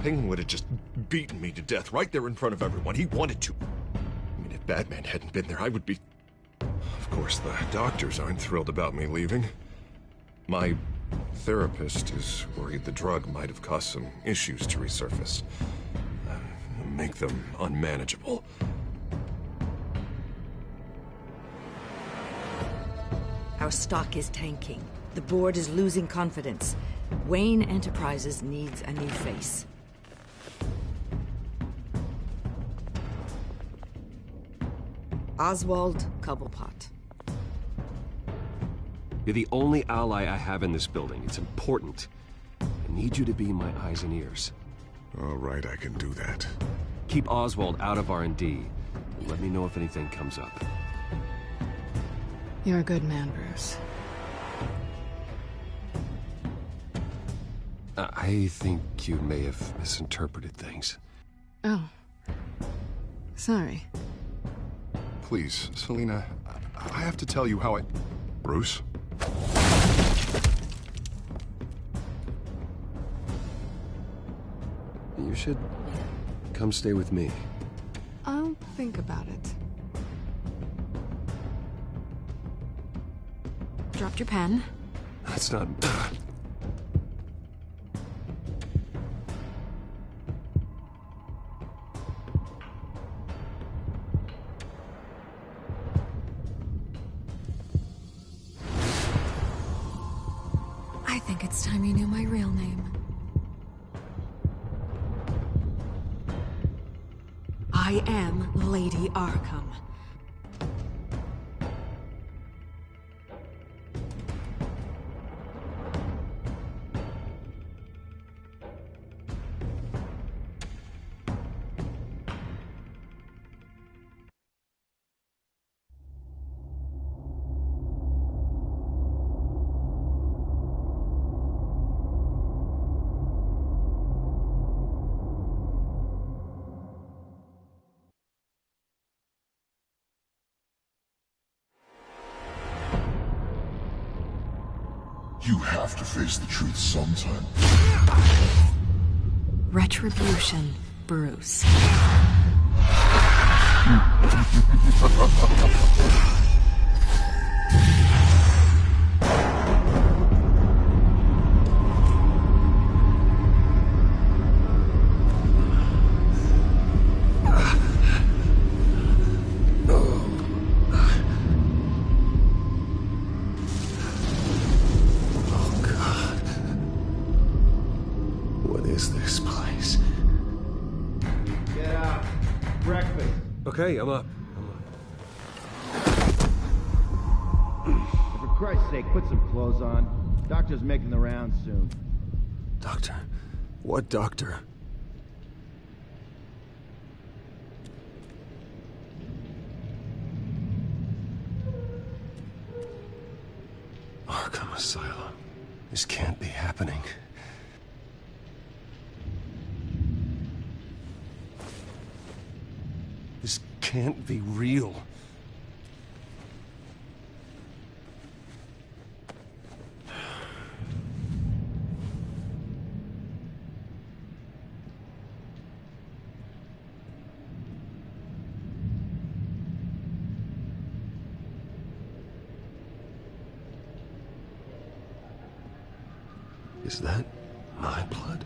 Penguin would have just beaten me to death right there in front of everyone. He wanted to. I mean, if Batman hadn't been there, I would be... Of course, the doctors aren't thrilled about me leaving. My therapist is worried the drug might have caused some issues to resurface. Make them unmanageable. Our stock is tanking. The board is losing confidence. Wayne Enterprises needs a new face. Oswald Cobblepot. You're the only ally I have in this building. It's important. I need you to be my eyes and ears. All right, I can do that. Keep Oswald out of R&D. Let me know if anything comes up. You're a good man, Bruce. I think you may have misinterpreted things. Oh. Sorry. Please, Selina, I have to tell you how I... Bruce? You should come stay with me. I'll think about it. Dropped your pen. That's not... I think it's time you knew my real name. I am Lady Arkham. You have to face the truth sometime. Retribution, Bruce. Okay, I'm up. For Christ's sake, put some clothes on. Doctor's making the rounds soon. Doctor? What doctor? Arkham Asylum. This can't be happening. This can't be real. Is that my blood?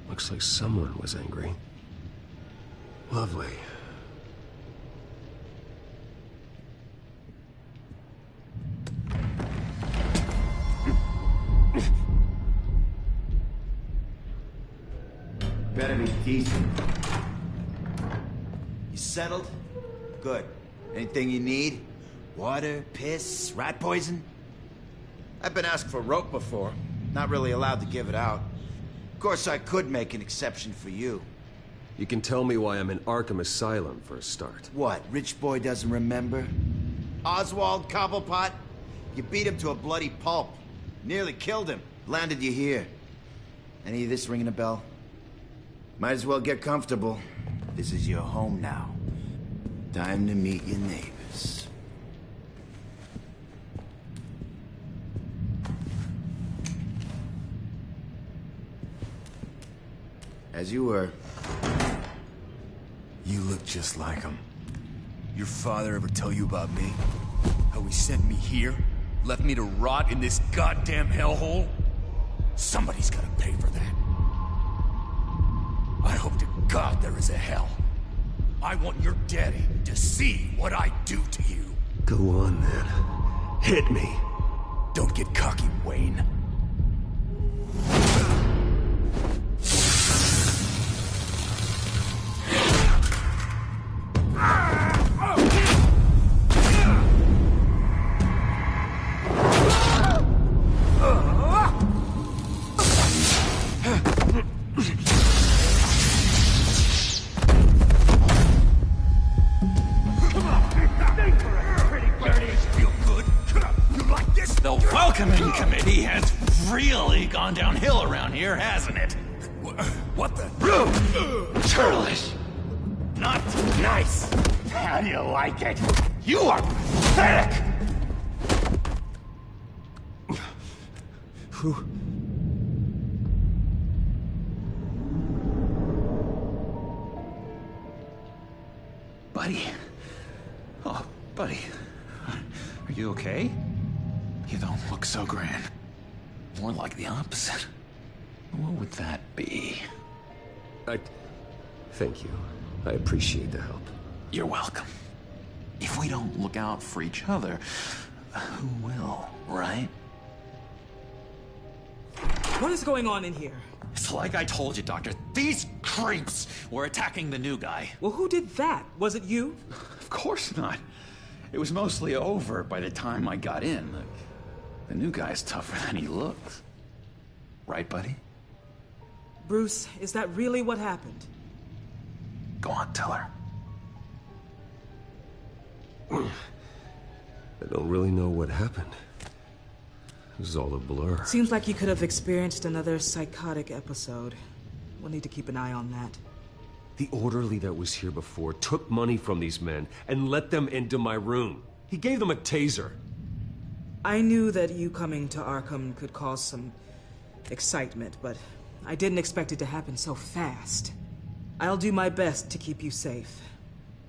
Looks like someone was angry. Lovely. Better be decent. You settled? Good. Anything you need? Water, piss, rat poison? I've been asked for rope before. Not really allowed to give it out. Of course, I could make an exception for you. You can tell me why I'm in Arkham Asylum for a start. What, rich boy doesn't remember? Oswald Cobblepot? You beat him to a bloody pulp. Nearly killed him. Landed you here. Any of this ringing a bell? Might as well get comfortable. This is your home now. Time to meet your neighbors. As you were. You look just like him. Your father ever tell you about me? How he sent me here? Left me to rot in this goddamn hellhole? Somebody's gotta pay for that. I hope to God there is a hell. I want your daddy to see what I do to you. Go on, then. Hit me. Don't get cocky, Wayne. Welcoming committee has really gone downhill around here, hasn't it? What the? Churlish. Not nice. How do you like it? You are pathetic. Who? Buddy. Oh, buddy. Are you okay? You don't look so grand. More like the opposite. What would that be? Thank you. I appreciate the help. You're welcome. If we don't look out for each other, who will, right? What is going on in here? It's like I told you, Doctor. These creeps were attacking the new guy. Well, who did that? Was it you? Of course not. It was mostly over by the time I got in. The new guy's tougher than he looks. Right, buddy? Bruce, is that really what happened? Go on, tell her. I don't really know what happened. It was all a blur. Seems like you could have experienced another psychotic episode. We'll need to keep an eye on that. The orderly that was here before took money from these men and let them into my room. He gave them a taser. I knew that you coming to Arkham could cause some excitement, but I didn't expect it to happen so fast. I'll do my best to keep you safe,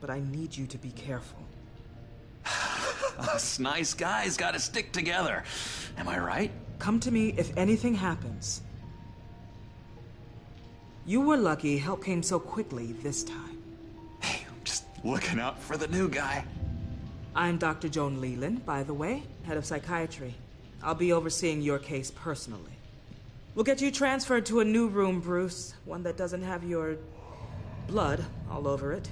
but I need you to be careful. Us nice guys gotta stick together. Am I right? Come to me if anything happens. You were lucky help came so quickly this time. Hey, I'm just looking out for the new guy. I'm Dr. Joan Leland, by the way, head of psychiatry. I'll be overseeing your case personally. We'll get you transferred to a new room, Bruce, one that doesn't have your blood all over it.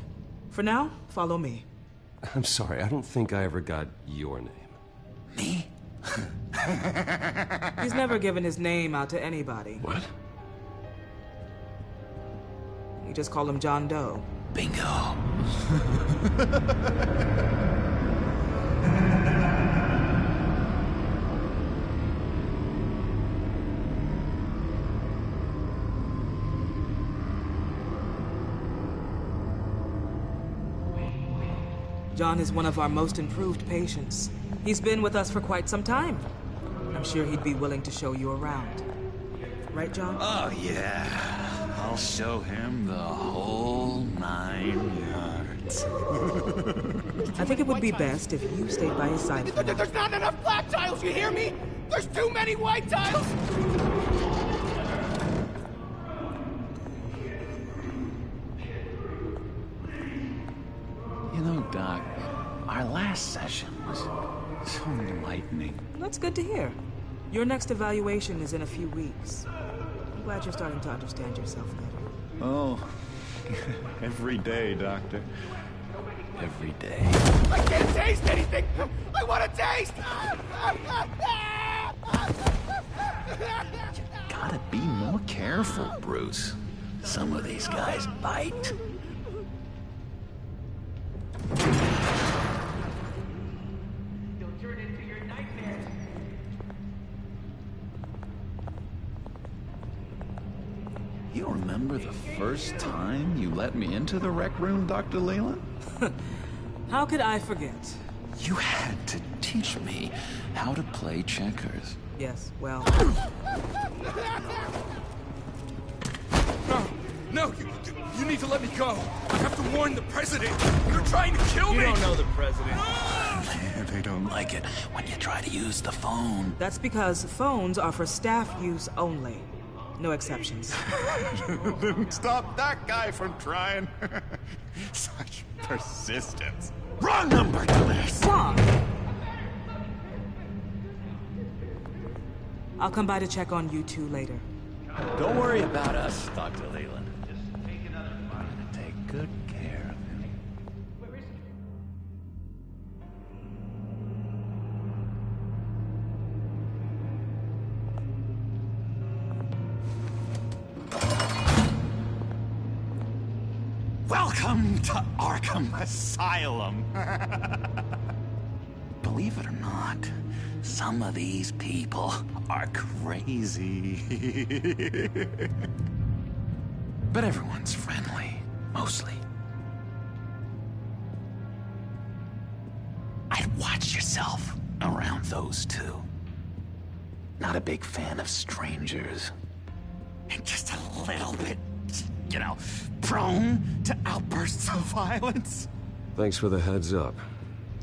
For now, follow me. I'm sorry, I don't think I ever got your name. Me? He's never given his name out to anybody. What? We just call him John Doe. Bingo. John is one of our most improved patients. He's been with us for quite some time. I'm sure he'd be willing to show you around. Right, John? Oh, yeah. I'll show him the whole 9 yards. I think it would be best if you stayed by his side. There's not enough black tiles, you hear me? There's too many white tiles! You know, Doc, our last session was so enlightening. That's good to hear. Your next evaluation is in a few weeks. I'm glad you're starting to understand yourself better. Oh, every day, Doctor. Every day. I can't taste anything! I want to taste! Gotta be more careful, Bruce. Some of these guys bite. Don't turn into your nightmares. You remember the first time you let me into the rec room, Dr. Leland? How could I forget? You had to teach me how to play checkers. Yes, well... No, you need to let me go. I have to warn the president. They're trying to kill me. You don't know the president. They don't like it when you try to use the phone. That's because phones are for staff use only. No exceptions. Then stop that guy from trying. Such persistence. Wrong number, dumbass. Wrong! I'll come by to check on you two later. Don't worry about us, Dr. Leland. Just take another fight and take good care of him. Where is he? Welcome to Arkham Asylum. Believe it or not, some of these people are crazy. But everyone's friendly, mostly. I'd watch yourself around those two. Not a big fan of strangers. And just a little bit, you know, prone to outbursts of violence. Thanks for the heads up.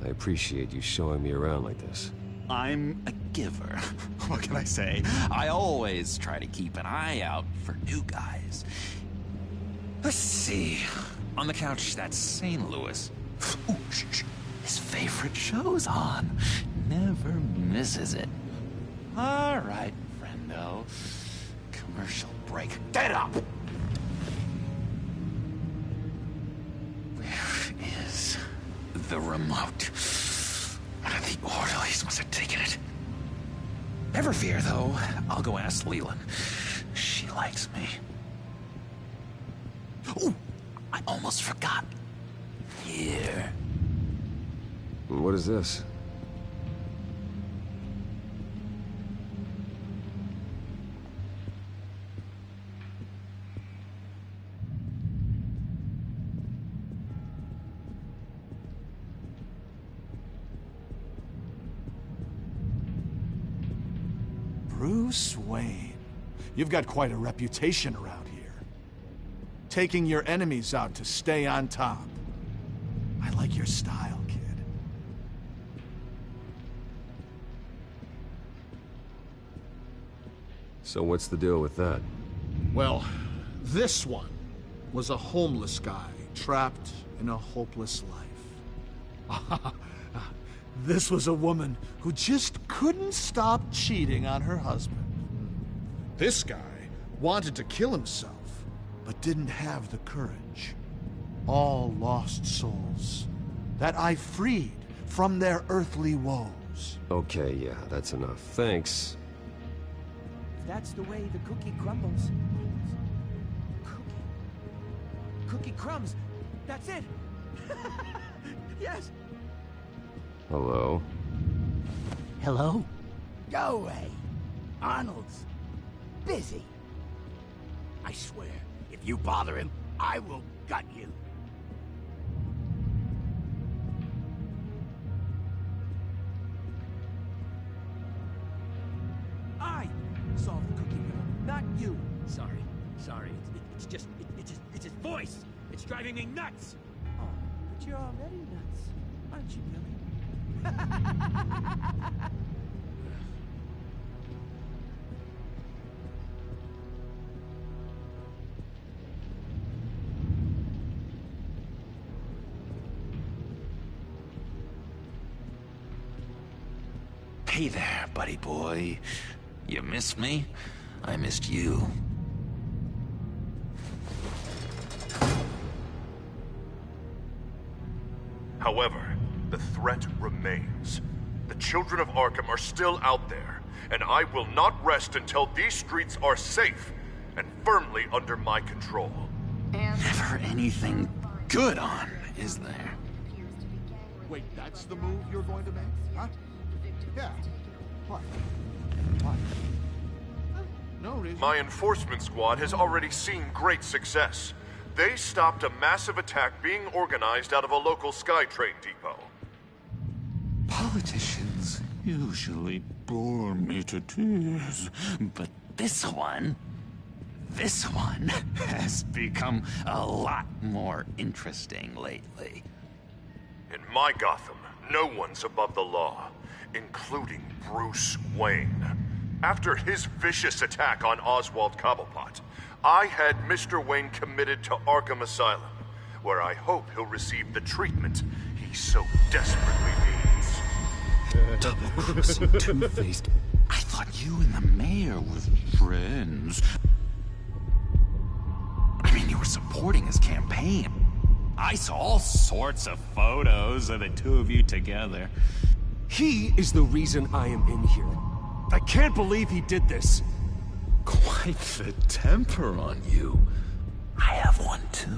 I appreciate you showing me around like this. I'm a giver. What can I say? I always try to keep an eye out for new guys. Let's see. On the couch, that's St. Louis. Ooh, shh. His favorite show's on. Never misses it. All right, friendo. Commercial break. Get up! Where is the remote? One of the orderlies must have taken it. Never fear, though. I'll go ask Leland. She likes me. Ooh, I almost forgot. Here. What is this? Bruce Wayne. You've got quite a reputation around here. Taking your enemies out to stay on top. I like your style, kid. So what's the deal with that? Well, this one was a homeless guy trapped in a hopeless life. This was a woman who just couldn't stop cheating on her husband. This guy wanted to kill himself, but didn't have the courage. All lost souls that I freed from their earthly woes. Okay, yeah, that's enough. Thanks. That's the way the cookie crumbles. Cookie crumbs. That's it. Yes. Hello? Hello? Go away. Arnold's busy. I swear, if you bother him, I will gut you. I solved the cookie riddle, not you. Sorry. It's just his voice. It's driving me nuts. Oh, but you're already nuts, aren't you, Billy? Hey there, buddy boy. You missed me? I missed you. However, the threat remains. The children of Arkham are still out there, and I will not rest until these streets are safe and firmly under my control. Never anything good on, is there? Wait, that's the move you're going to make? Huh? Yeah. What? No reason. My enforcement squad has already seen great success. They stopped a massive attack being organized out of a local SkyTrain depot. Politicians usually bore me to tears, but this one, This one has become a lot more interesting lately. In my Gotham, no one's above the law, including Bruce Wayne. After his vicious attack on Oswald Cobblepot, I had Mr. Wayne committed to Arkham Asylum, where I hope he'll receive the treatment he so desperately needs. Double-crossing, two-faced... I thought you and the mayor were friends. I mean, you were supporting his campaign. I saw all sorts of photos of the two of you together. He is the reason I am in here. I can't believe he did this. Quite the temper on you. I have one too.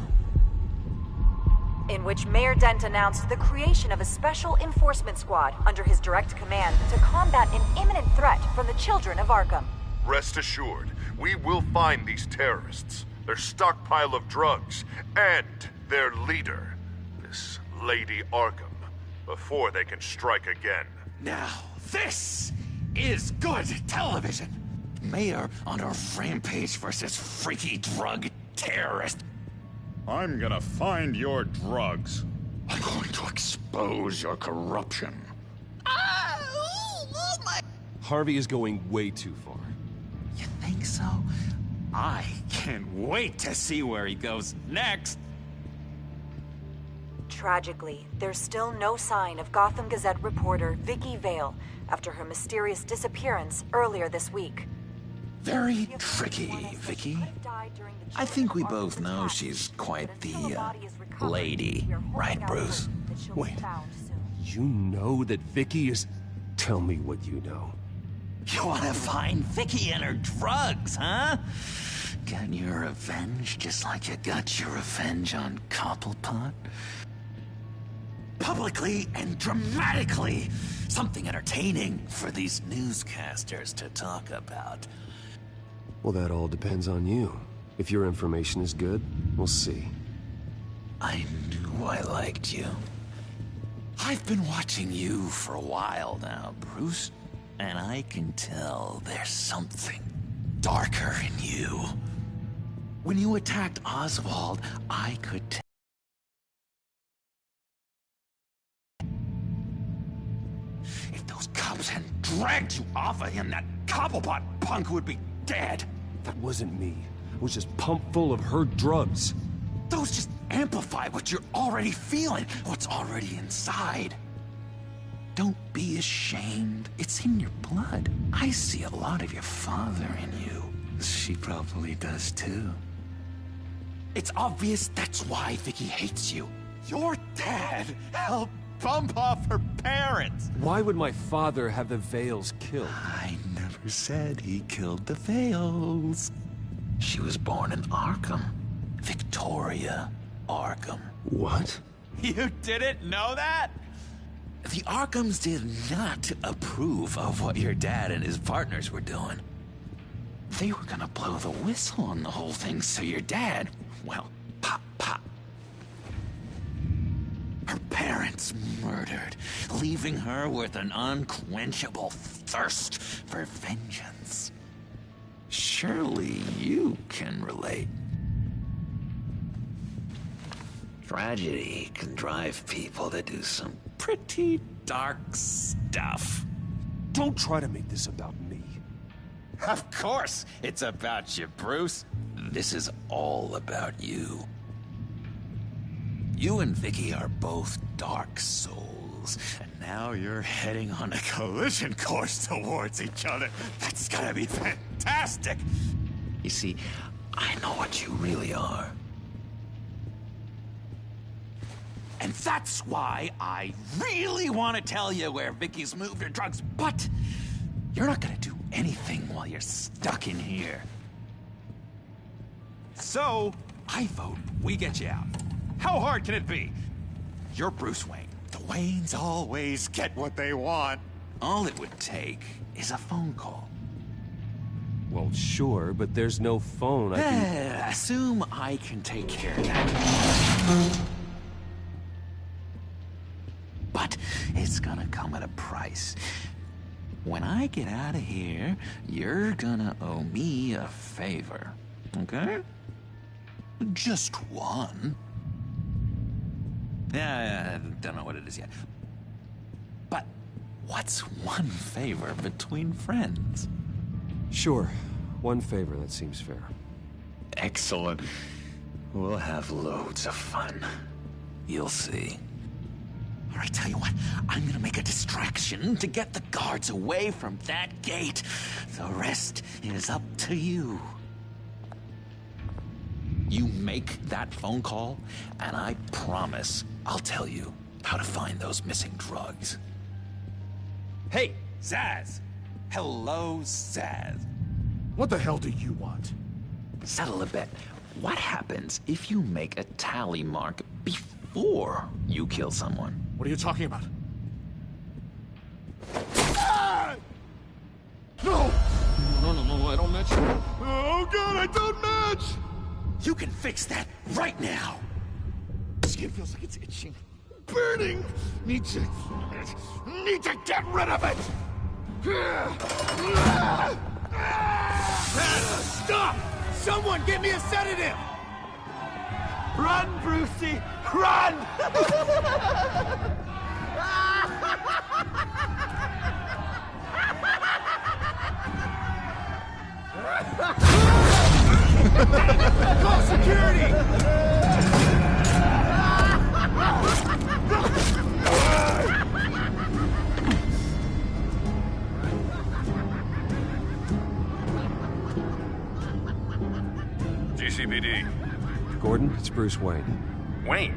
In which Mayor Dent announced the creation of a special enforcement squad under his direct command to combat an imminent threat from the children of Arkham. Rest assured, we will find these terrorists, their stockpile of drugs, and their leader, this Lady Arkham, before they can strike again. Now, this is good television. Mayor on a rampage versus freaky drug terrorist. I'm gonna find your drugs. I'm going to expose your corruption. Oh my... Harvey is going way too far. You think so? I can't wait to see where he goes next. Tragically, there's still no sign of Gotham Gazette reporter Vicky Vale after her mysterious disappearance earlier this week. Very tricky, Vicky. I think we both know she's quite the, lady, right, Bruce? Wait, you know that Vicky is... Tell me what you know. You wanna find Vicky and her drugs, huh? Get your revenge just like you got your revenge on Cobblepot? Publicly and dramatically! Something entertaining for these newscasters to talk about. Well, that all depends on you. If your information is good, we'll see. I knew I liked you. I've been watching you for a while now, Bruce, and I can tell there's something darker in you. When you attacked Oswald, I could tell. If those cops hadn't dragged you off of him, that Cobblepot punk would be dead. That wasn't me. It was just pumped full of her drugs. Those just amplify what you're already feeling, what's already inside. Don't be ashamed. It's in your blood. I see a lot of your father in you. She probably does too. It's obvious that's why Vicky hates you. Your dad helped bump off her parents. Why would my father have the Vales killed? I never said he killed the Vales. She was born in Arkham. Victoria Arkham. What? You didn't know that? The Arkhams did not approve of what your dad and his partners were doing. They were gonna blow the whistle on the whole thing, so your dad, well, pop, pop. Her parents murdered, leaving her with an unquenchable thirst for vengeance. Surely you can relate. Tragedy can drive people to do some pretty dark stuff. Don't try to make this about me. Of course it's about you, Bruce. This is all about you. You and Vicky are both dark souls, and now you're heading on a collision course towards each other. That's gonna be fantastic! You see, I know what you really are. And that's why I really want to tell you where Vicky's moved her drugs, but you're not gonna do anything while you're stuck in here. So, I vote we get you out. How hard can it be? You're Bruce Wayne. The Waynes always get what they want. All it would take is a phone call. Well, sure, but there's no phone. I can... Assume I can take care of that. But it's gonna come at a price. When I get out of here, you're gonna owe me a favor. Okay? Just one. Yeah, I don't know what it is yet. But what's one favor between friends? Sure. One favor, that seems fair. Excellent. We'll have loads of fun. You'll see. All right, tell you what, I'm gonna make a distraction to get the guards away from that gate. The rest is up to you. You make that phone call, and I promise I'll tell you how to find those missing drugs. Hey, Zaz! Hello, Zaz. What the hell do you want? Settle a bet. What happens if you make a tally mark before you kill someone? What are you talking about? Ah! No! No, I don't match. Oh god, I don't match! You can fix that right now! Skin feels like it's itching. Burning! Need to get rid of it! Stop! Someone get me a sedative! Run, Brucey! Run! Call security! GCPD. Gordon, it's Bruce Wayne. Wayne?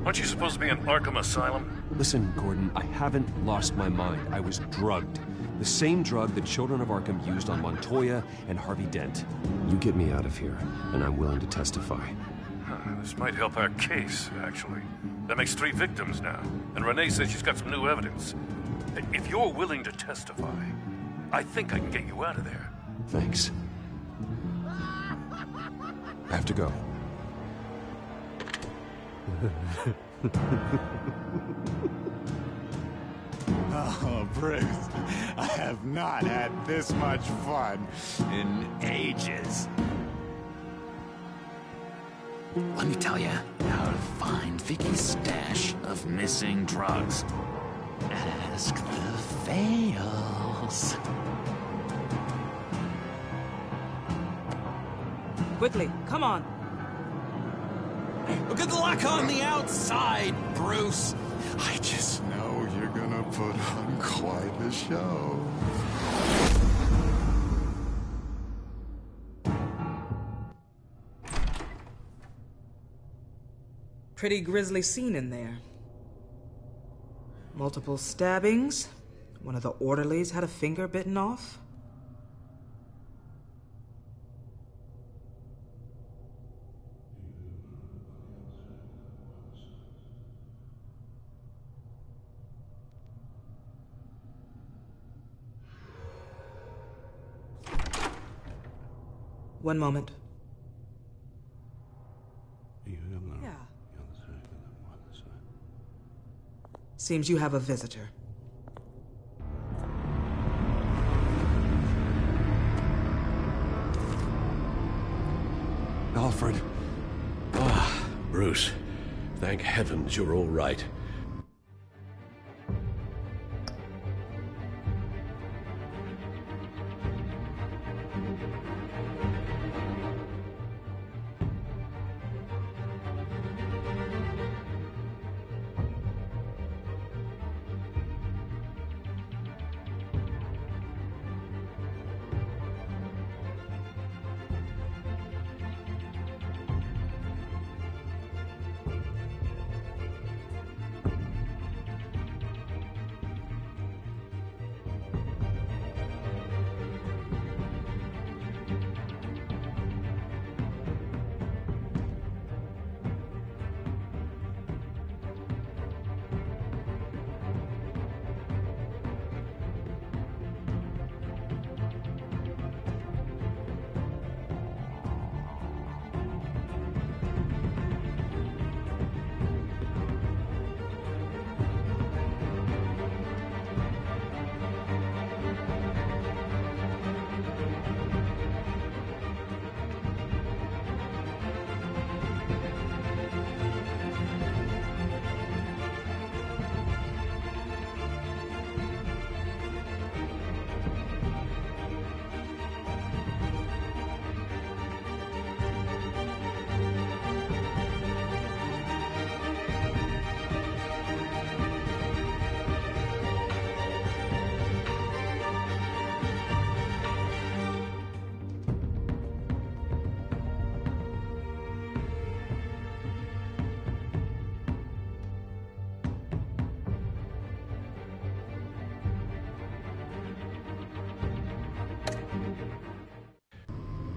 Aren't you supposed to be in Arkham Asylum? Listen, Gordon, I haven't lost my mind. I was drugged. The same drug the children of Arkham used on Montoya and Harvey Dent. You get me out of here, and I'm willing to testify. This might help our case, actually. That makes 3 victims now, and Renee says she's got some new evidence. If you're willing to testify, I think I can get you out of there. Thanks. I have to go. Oh, Bruce, I have not had this much fun in ages. Let me tell you how to find Vicky's stash of missing drugs. Ask the fails. Quickly, come on. Good luck on the outside, Bruce. I just know you're gonna put on quite a show. Pretty grisly scene in there. Multiple stabbings. One of the orderlies had a finger bitten off. One moment. Yeah. Seems you have a visitor. Alfred. Ah, Bruce. Thank heavens you're all right.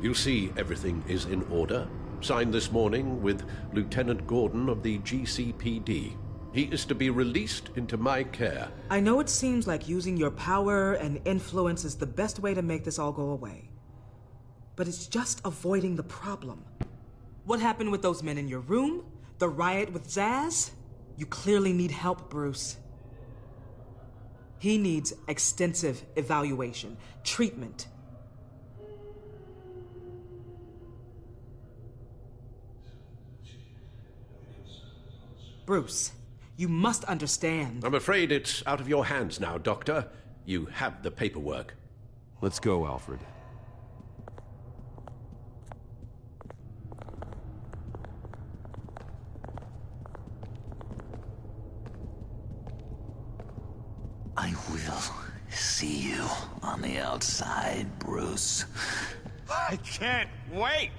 You see, everything is in order. Signed this morning with Lieutenant Gordon of the GCPD. He is to be released into my care. I know it seems like using your power and influence is the best way to make this all go away. But it's just avoiding the problem. What happened with those men in your room? The riot with Zaz? You clearly need help, Bruce. He needs extensive evaluation, treatment. Bruce, you must understand. I'm afraid it's out of your hands now, Doctor. You have the paperwork. Let's go, Alfred. I will see you on the outside, Bruce. I can't wait!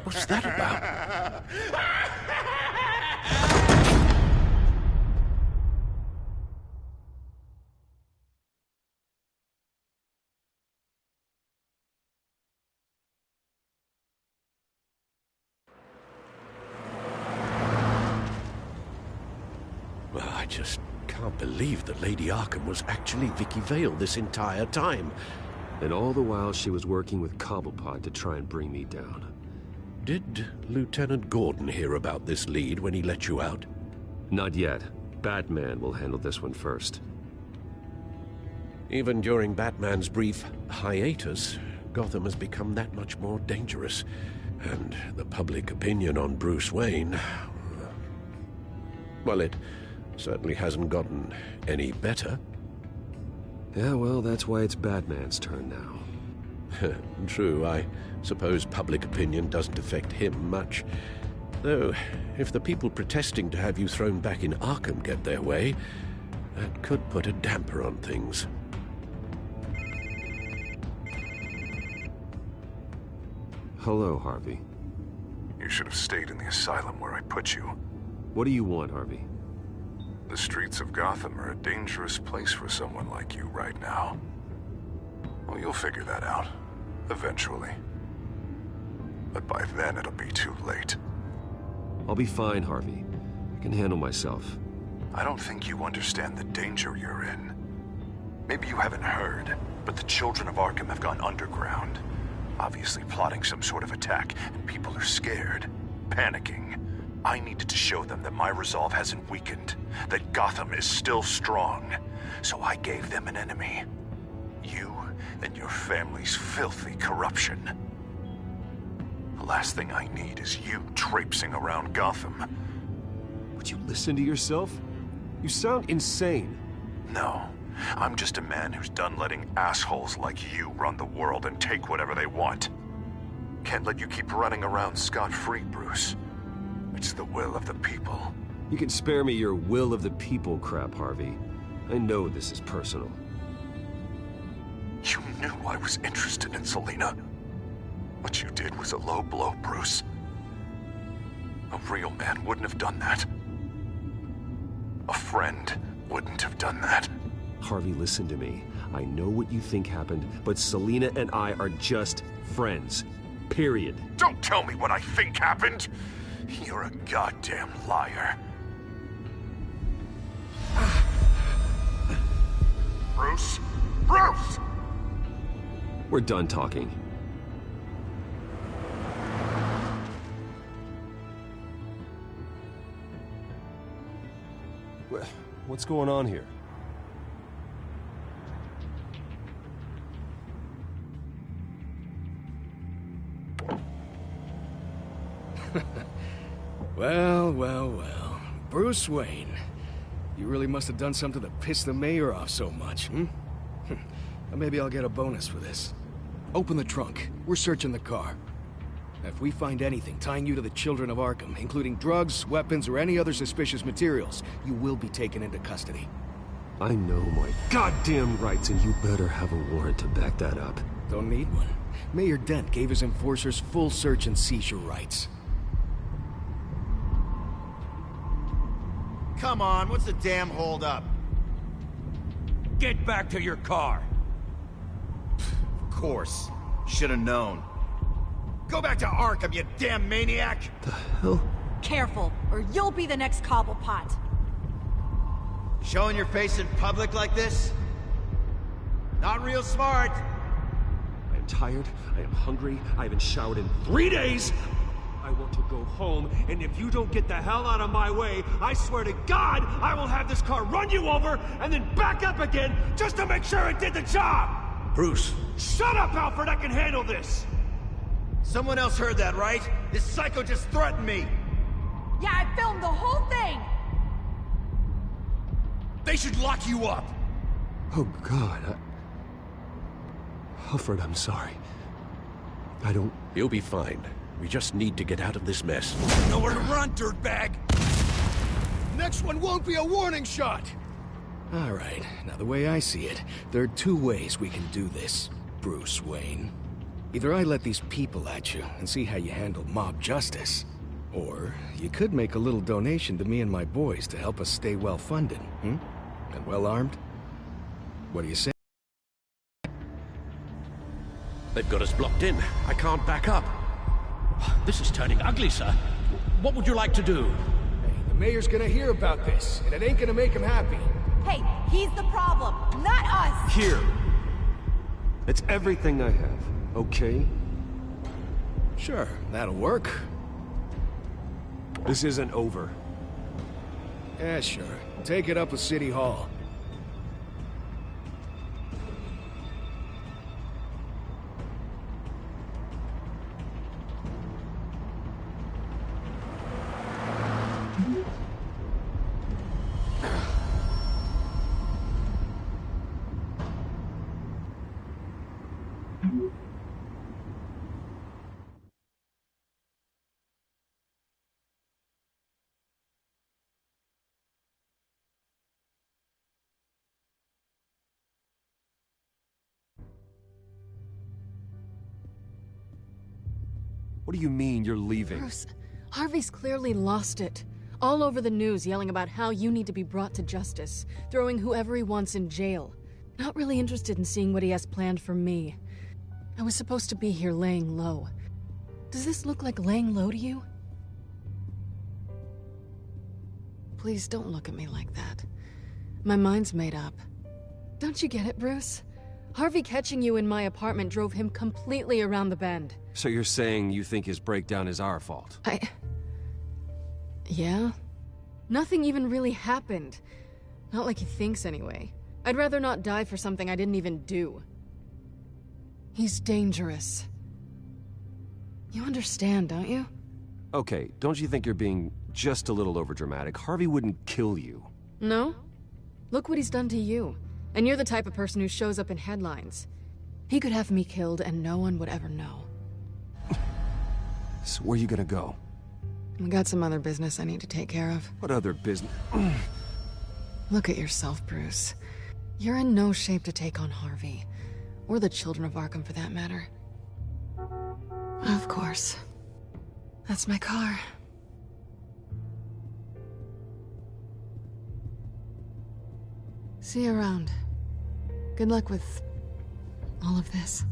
What's that about? Well, I just can't believe that Lady Arkham was actually Vicky Vale this entire time. And all the while she was working with Cobblepot to try and bring me down. Did Lieutenant Gordon hear about this lead when he let you out? Not yet. Batman will handle this one first. Even during Batman's brief hiatus, Gotham has become that much more dangerous. And the public opinion on Bruce Wayne... well, it certainly hasn't gotten any better. Yeah, well, that's why it's Batman's turn now. True, I suppose public opinion doesn't affect him much. Though, if the people protesting to have you thrown back in Arkham get their way, that could put a damper on things. Hello, Harvey. You should have stayed in the asylum where I put you. What do you want, Harvey? The streets of Gotham are a dangerous place for someone like you right now. Well, you'll figure that out. Eventually. But by then, it'll be too late. I'll be fine, Harvey. I can handle myself. I don't think you understand the danger you're in. Maybe you haven't heard, but the children of Arkham have gone underground. Obviously plotting some sort of attack, and people are scared, panicking. I needed to show them that my resolve hasn't weakened, that Gotham is still strong. So I gave them an enemy. You and your family's filthy corruption. The last thing I need is you traipsing around Gotham. Would you listen to yourself? You sound insane. No, I'm just a man who's done letting assholes like you run the world and take whatever they want. Can't let you keep running around scot-free, Bruce. It's the will of the people. You can spare me your will of the people crap, Harvey. I know this is personal. You knew I was interested in Selina. What you did was a low blow, Bruce. A real man wouldn't have done that. A friend wouldn't have done that. Harvey, listen to me. I know what you think happened, but Selina and I are just friends. Period. Don't tell me what I think happened! You're a goddamn liar. Bruce? Bruce! We're done talking. What's going on here? Well, well, well. Bruce Wayne. You really must have done something to piss the mayor off so much, hmm? Well, maybe I'll get a bonus for this. Open the trunk. We're searching the car. If we find anything tying you to the children of Arkham, including drugs, weapons, or any other suspicious materials, you will be taken into custody. I know my goddamn rights, and you better have a warrant to back that up. Don't need one. Mayor Dent gave his enforcers full search and seizure rights. Come on, what's the damn holdup? Get back to your car. Of course. Should have known. Go back to Arkham, you damn maniac! The hell? Careful, or you'll be the next Cobblepot. Showing your face in public like this? Not real smart. I am tired, I am hungry, I haven't showered in 3 days! I want to go home, and if you don't get the hell out of my way, I swear to God, I will have this car run you over, and then back up again, just to make sure it did the job! Bruce! Shut up, Alfred, I can handle this! Someone else heard that, right? This psycho just threatened me! Yeah, I filmed the whole thing! They should lock you up! Oh, God, Alfred, I'm sorry. I don't... You'll be fine. We just need to get out of this mess. Nowhere to run, dirtbag! Next one won't be a warning shot! All right, now the way I see it, there are 2 ways we can do this, Bruce Wayne. Either I let these people at you and see how you handle mob justice, or you could make a little donation to me and my boys to help us stay well-funded, And well-armed? What do you say? They've got us blocked in. I can't back up. This is turning ugly, sir. What would you like to do? Hey, the mayor's gonna hear about this, and it ain't gonna make him happy. Hey, he's the problem, not us! Here! It's everything I have, okay? Sure, that'll work. This isn't over. Yeah, sure. Take it up with City Hall. What do you mean you're leaving? Bruce, Harvey's clearly lost it. All over the news yelling about how you need to be brought to justice, throwing whoever he wants in jail. Not really interested in seeing what he has planned for me. I was supposed to be here laying low. Does this look like laying low to you? Please don't look at me like that. My mind's made up. Don't you get it, Bruce? Harvey catching you in my apartment drove him completely around the bend. So you're saying you think his breakdown is our fault? Yeah? Nothing even really happened. Not like he thinks, anyway. I'd rather not die for something I didn't even do. He's dangerous. You understand, don't you? Okay, don't you think you're being just a little overdramatic? Harvey wouldn't kill you. No? Look what he's done to you. And you're the type of person who shows up in headlines. He could have me killed and no one would ever know. So where are you gonna go? I got some other business I need to take care of. What other business? Look at yourself, Bruce. You're in no shape to take on Harvey. Or the children of Arkham, for that matter. Of course. That's my car. See you around. Good luck with all of this.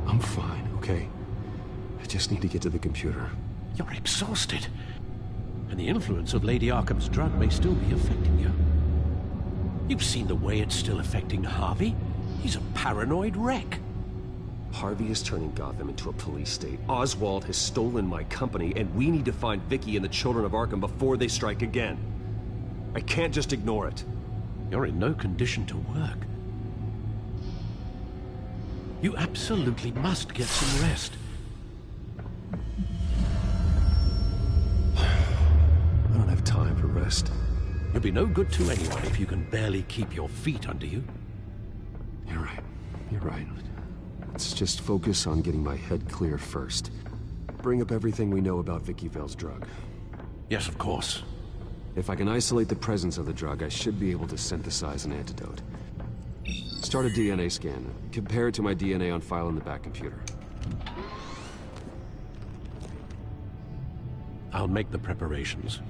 I'm fine, okay? I just need to get to the computer. You're exhausted. And the influence of Lady Arkham's drug may still be affecting you. You've seen the way it's still affecting Harvey. He's a paranoid wreck. Harvey is turning Gotham into a police state. Oswald has stolen my company, and we need to find Vicky and the children of Arkham before they strike again. I can't just ignore it. You're in no condition to work. You absolutely must get some rest. I don't have time. rest. You'll be no good to anyone if you can barely keep your feet under you. You're right. You're right. Let's just focus on getting my head clear first. Bring up everything we know about Vicky Vale's drug. Yes, of course. If I can isolate the presence of the drug, I should be able to synthesize an antidote. Start a DNA scan. Compare it to my DNA on file in the back computer. I'll make the preparations.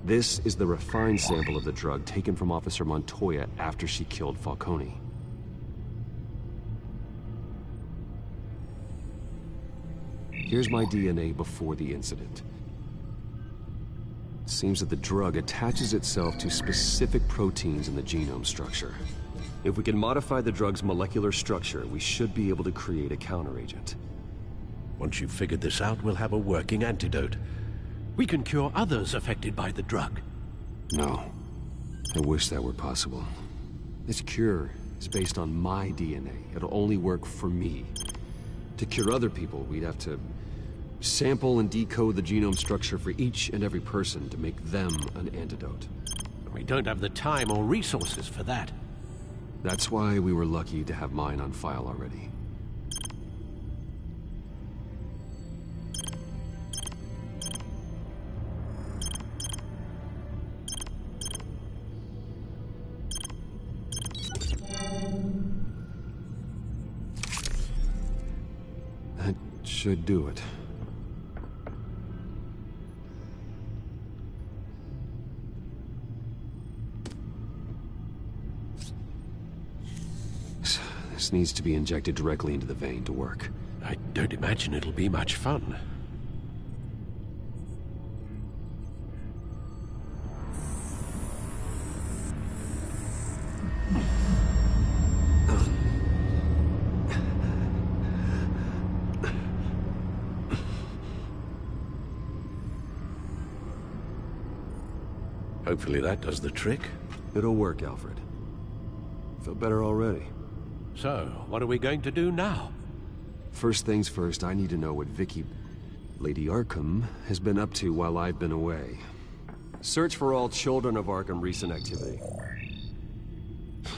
This is the refined sample of the drug taken from Officer Montoya after she killed Falcone. Here's my DNA before the incident. It seems that the drug attaches itself to specific proteins in the genome structure. If we can modify the drug's molecular structure, we should be able to create a counteragent. Once you've figured this out, we'll have a working antidote. We can cure others affected by the drug. No. I wish that were possible. This cure is based on my DNA. It'll only work for me. To cure other people, we'd have to sample and decode the genome structure for each and every person to make them an antidote. We don't have the time or resources for that. That's why we were lucky to have mine on file already. That should do it. This needs to be injected directly into the vein to work. I don't imagine it'll be much fun. Hopefully that does the trick. It'll work, Alfred. Feel better already. So, what are we going to do now? First things first, I need to know what Lady Arkham, has been up to while I've been away. Search for all children of Arkham recent activity.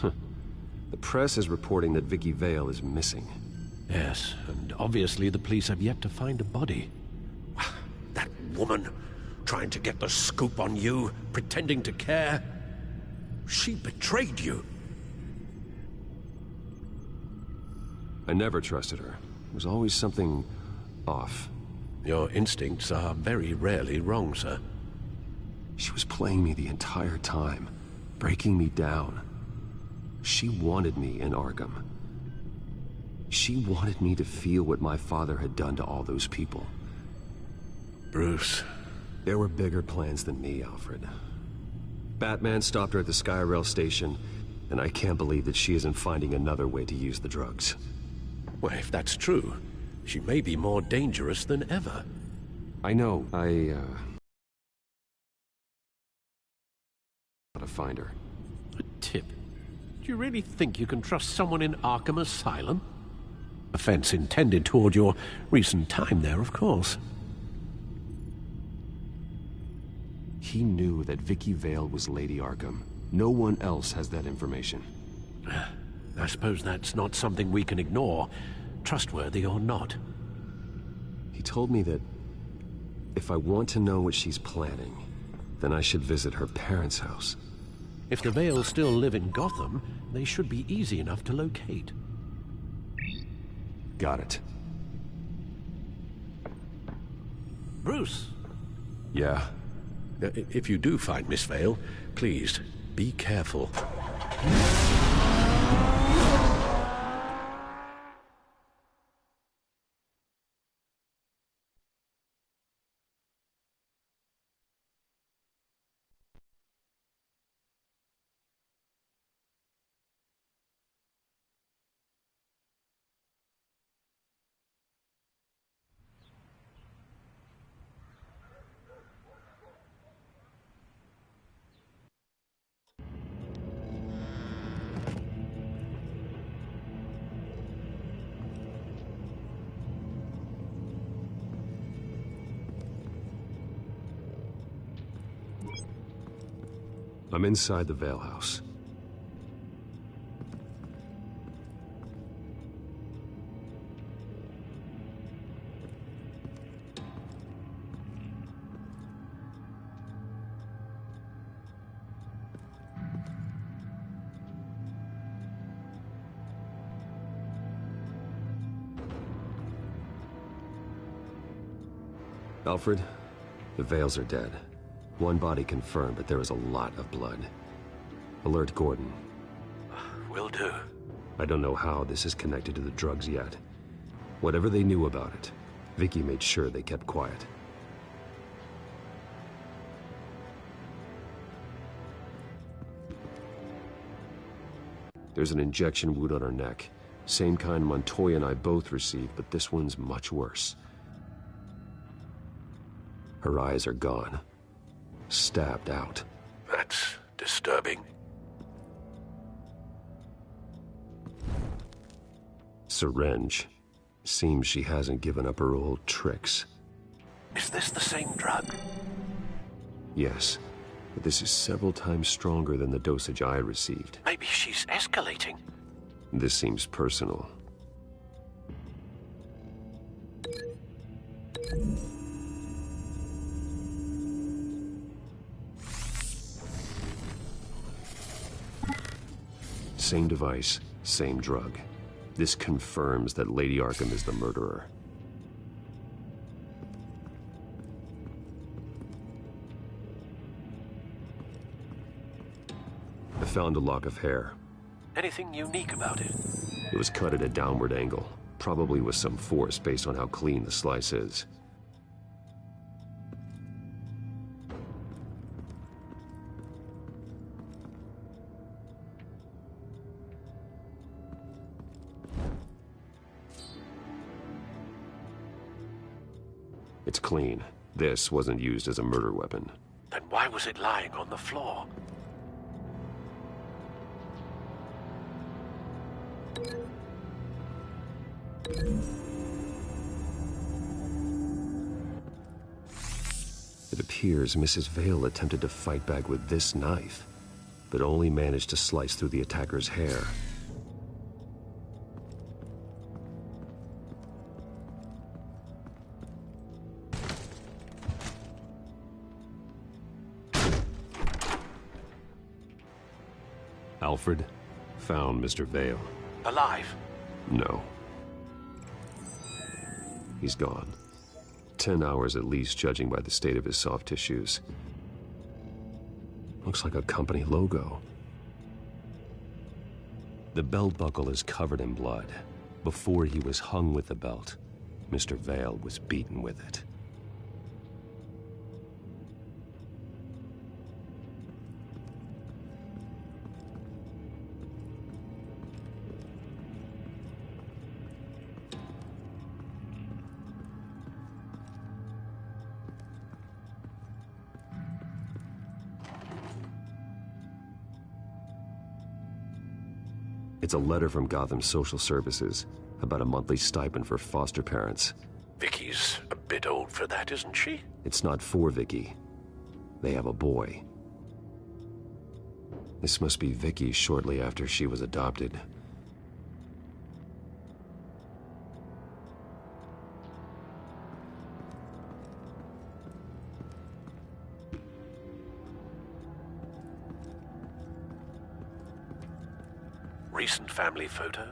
The press is reporting that Vicky Vale is missing. Yes, and obviously the police have yet to find a body. That woman, trying to get the scoop on you, pretending to care. She betrayed you. I never trusted her. There was always something off. Your instincts are very rarely wrong, sir. She was playing me the entire time, breaking me down. She wanted me in Arkham. She wanted me to feel what my father had done to all those people. Bruce. There were bigger plans than me, Alfred. Batman stopped her at the Skyrail station, and I can't believe that she isn't finding another way to use the drugs. Well, if that's true, she may be more dangerous than ever. I know. How to find her. A tip? Do you really think you can trust someone in Arkham Asylum? Offense intended toward your recent time there, of course. He knew that Vicky Vale was Lady Arkham. No one else has that information. I suppose that's not something we can ignore, trustworthy or not. He told me that If I want to know what she's planning, then I should visit her parents' house. If the Vale still live in Gotham, they should be easy enough to locate. Got it. Bruce? Yeah? If you do find Miss Vale, please, be careful. I'm inside the Vale house. Alfred, the Vales are dead. One body confirmed, but there is a lot of blood. Alert Gordon. Will do. I don't know how this is connected to the drugs yet. Whatever they knew about it, Vicky made sure they kept quiet. There's an injection wound on her neck. Same kind Montoya and I both received, but this one's much worse. Her eyes are gone. Stabbed out. That's disturbing. Syringe. Seems she hasn't given up her old tricks. Is this the same drug? Yes, but this is several times stronger than the dosage I received. Maybe she's escalating. This seems personal. Same device, same drug. This confirms that Lady Arkham is the murderer. I found a lock of hair. Anything unique about it? It was cut at a downward angle, probably with some force based on how clean the slice is. It's clean. This wasn't used as a murder weapon. Then why was it lying on the floor? It appears Mrs. Vale attempted to fight back with this knife, but only managed to slice through the attacker's hair. Alfred found Mr. Vale. Alive? No. He's gone. 10 hours at least, judging by the state of his soft tissues. Looks like a company logo. The belt buckle is covered in blood. Before he was hung with the belt, Mr. Vale was beaten with it. It's a letter from Gotham Social Services about a monthly stipend for foster parents. Vicky's a bit old for that, isn't she? It's not for Vicky. They have a boy. This must be Vicky shortly after she was adopted. recent family photo?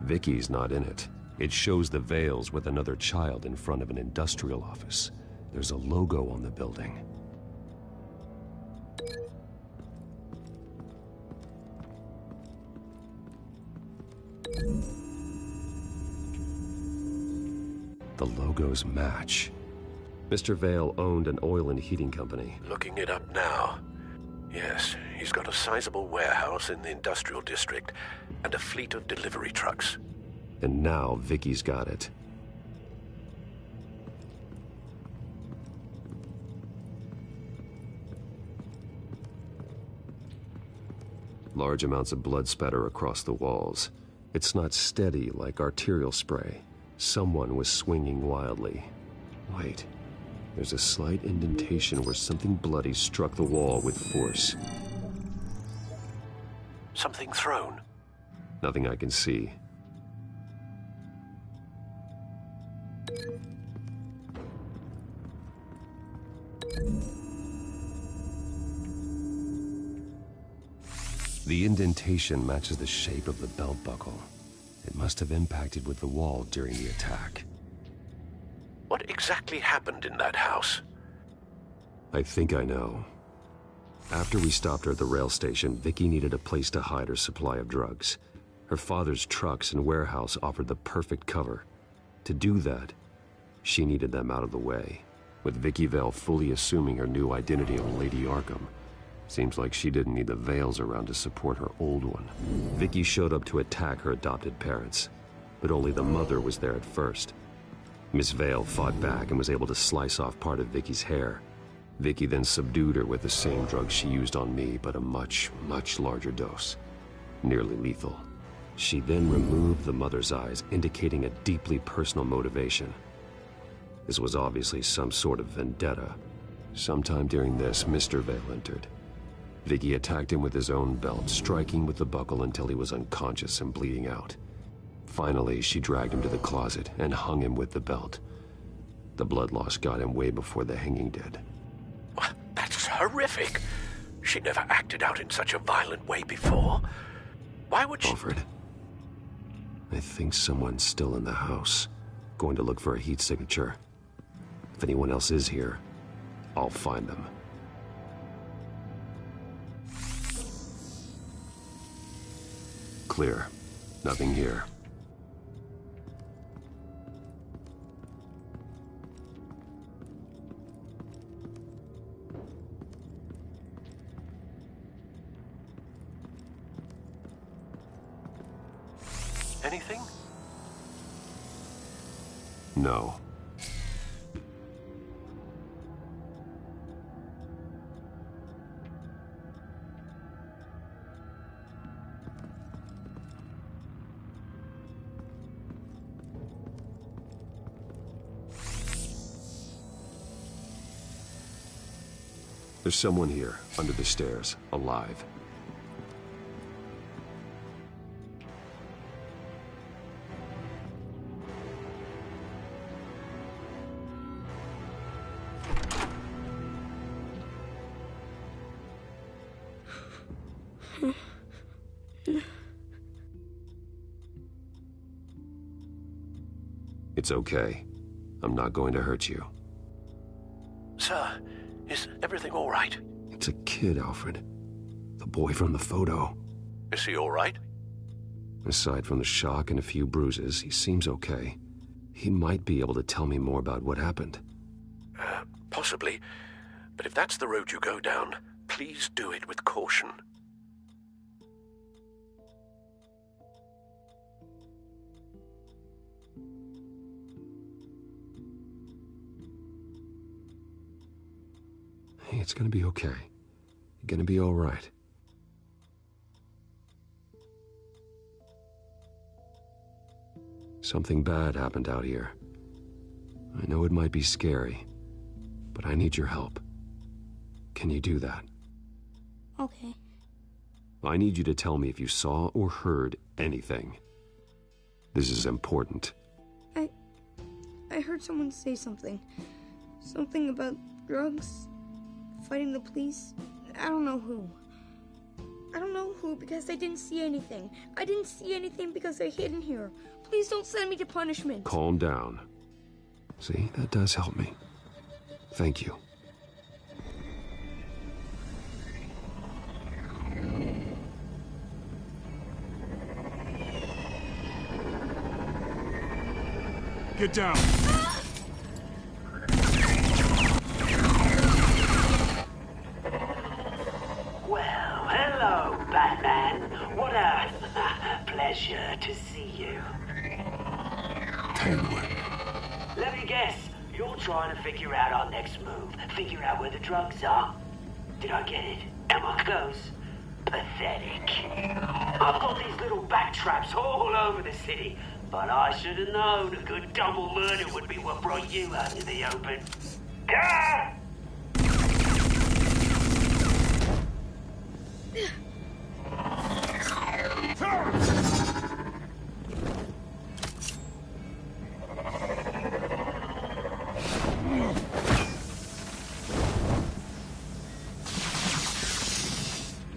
Vicky's not in it. It shows the Vales with another child in front of an industrial office. There's a logo on the building. The logos match. Mr. Vale owned an oil and heating company. Looking it up now. Yes, he's got a sizable warehouse in the industrial district and a fleet of delivery trucks. And now Vicky's got it. Large amounts of blood spatter across the walls. It's not steady like arterial spray. Someone was swinging wildly. Wait, there's a slight indentation where something bloody struck the wall with force. Something thrown? Nothing I can see. The indentation matches the shape of the belt buckle. It must have impacted with the wall during the attack. What exactly happened in that house? I think I know. After we stopped her at the rail station, Vicky needed a place to hide her supply of drugs. Her father's trucks and warehouse offered the perfect cover. To do that, she needed them out of the way. With Vicky Vale fully assuming her new identity of Lady Arkham, seems like she didn't need the Vales around to support her old one. Vicky showed up to attack her adopted parents, but only the mother was there at first. Miss Vale fought back and was able to slice off part of Vicky's hair. Vicky then subdued her with the same drug she used on me, but a much, much larger dose. Nearly lethal. She then removed the mother's eyes, indicating a deeply personal motivation. This was obviously some sort of vendetta. Sometime during this, Mr. Vale entered. Vicky attacked him with his own belt, striking with the buckle until he was unconscious and bleeding out. Finally, she dragged him to the closet and hung him with the belt. The blood loss got him way before the hanging did. That's horrific. She never acted out in such a violent way before. Why would she... Alfred, I think someone's still in the house. Going to look for a heat signature. If anyone else is here, I'll find them. Clear. Nothing here. Anything? No. There's someone here, under the stairs, alive. It's okay. I'm not going to hurt you. Sir, is everything all right? It's a kid, Alfred. The boy from the photo. Is he all right? Aside from the shock and a few bruises, he seems okay. He might be able to tell me more about what happened. Possibly. But if that's the road you go down, please do it with caution. Hey, it's gonna be okay. You're gonna be all right. Something bad happened out here. I know it might be scary, but I need your help. Can you do that? Okay. I need you to tell me if you saw or heard anything. This is important. I heard someone say something. Something about drugs, fighting the police. I don't know who. I don't know who because I didn't see anything. I didn't see anything because I hid in here. Please don't send me to punishment. Calm down. See, that does help me. Thank you. Get down! Well, hello, Batman. What a pleasure to see you. Penguin. Let me guess, you're trying to figure out our next move. Figure out where the drugs are. Did I get it? Am I close? Pathetic. I've got these little bat traps all over the city, but I should have known a good double murder would be what brought you out into the open. Ah!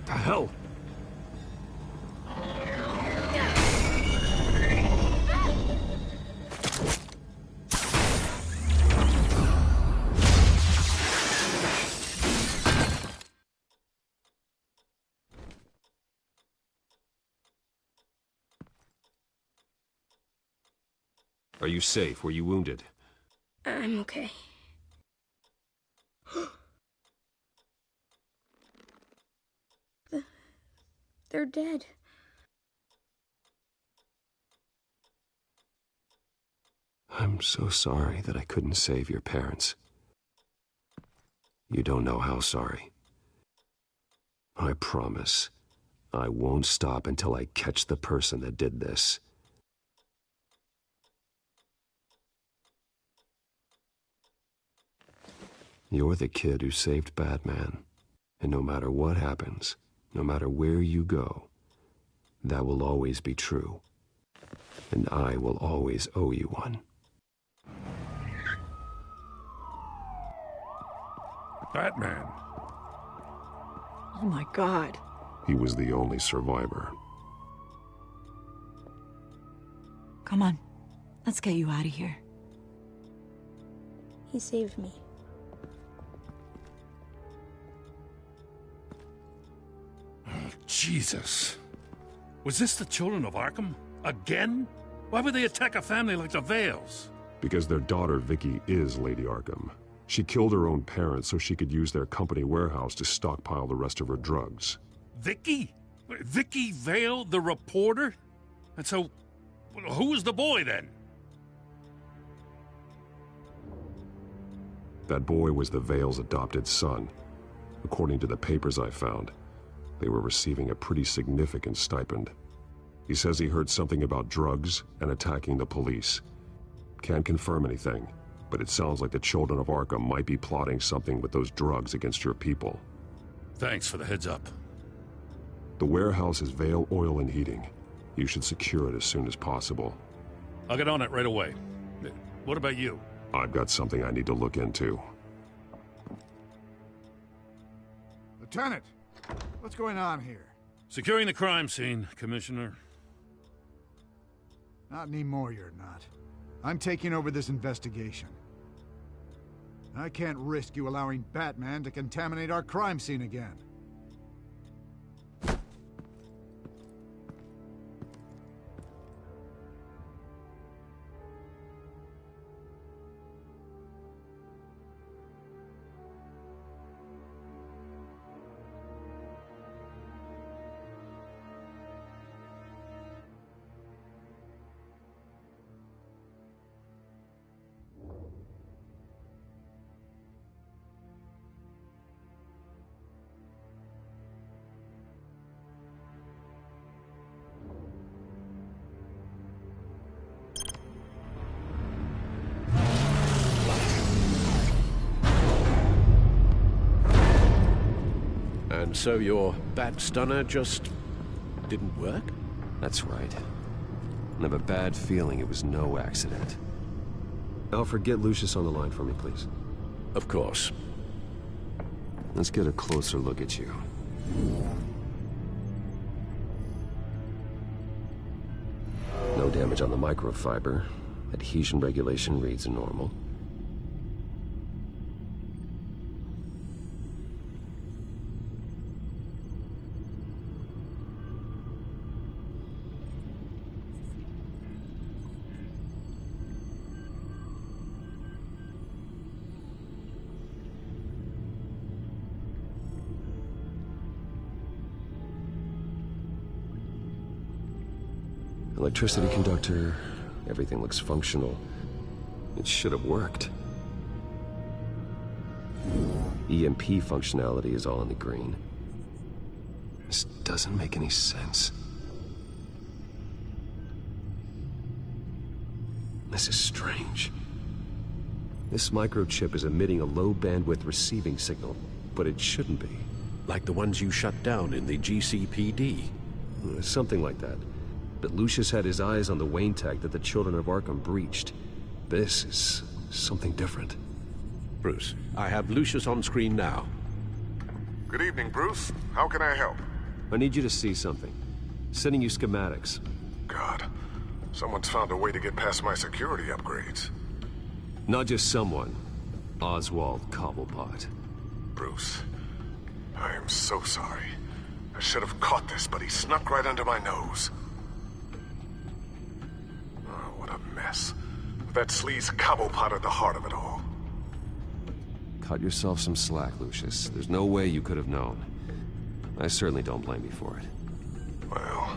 The hell? Are you safe? Were you wounded? I'm okay. They're dead. I'm so sorry that I couldn't save your parents. You don't know how sorry. I promise, I won't stop until I catch the person that did this. You're the kid who saved Batman, and no matter what happens, no matter where you go, that will always be true, and I will always owe you one. Batman. Oh my God. He was the only survivor. Come on. Let's get you out of here. He saved me. Jesus. Was this the children of Arkham? Again? Why would they attack a family like the Vales? Because their daughter, Vicky, is Lady Arkham. She killed her own parents so she could use their company warehouse to stockpile the rest of her drugs. Vicky? Vicky Vale, the reporter? And so, who was the boy then? That boy was the Vale's adopted son. According to the papers I found, they were receiving a pretty significant stipend. He says he heard something about drugs and attacking the police. Can't confirm anything, but it sounds like the children of Arkham might be plotting something with those drugs against your people. Thanks for the heads up. The warehouse is Vale Oil and Heating. You should secure it as soon as possible. I'll get on it right away. What about you? I've got something I need to look into. Lieutenant, what's going on here? Securing the crime scene, Commissioner. Not anymore, you're not. I'm taking over this investigation. I can't risk you allowing Batman to contaminate our crime scene again. And so your bat stunner just didn't work? That's right. I have a bad feeling it was no accident. Alfred, get Lucius on the line for me, please. Of course. Let's get a closer look at you. damage on the microfiber. Adhesion regulation reads normal. Electricity conductor, everything looks functional. It should have worked. EMP functionality is all in the green. This doesn't make any sense. This is strange. This microchip is emitting a low-bandwidth receiving signal, but it shouldn't be. Like the ones you shut down in the GCPD. Something like that. But Lucius had his eyes on the Wayne tag that the Children of Arkham breached. This is something different. Bruce, I have Lucius on screen now. Good evening, Bruce. How can I help? I need you to see something. Sending you schematics. God, someone's found a way to get past my security upgrades. Not just someone. Oswald Cobblepot. Bruce, I am so sorry. I should have caught this, but he snuck right under my nose. Mess. That sleaze Cobblepot at the heart of it all. Cut yourself some slack, Lucius. There's no way you could have known. I certainly don't blame you for it. Well,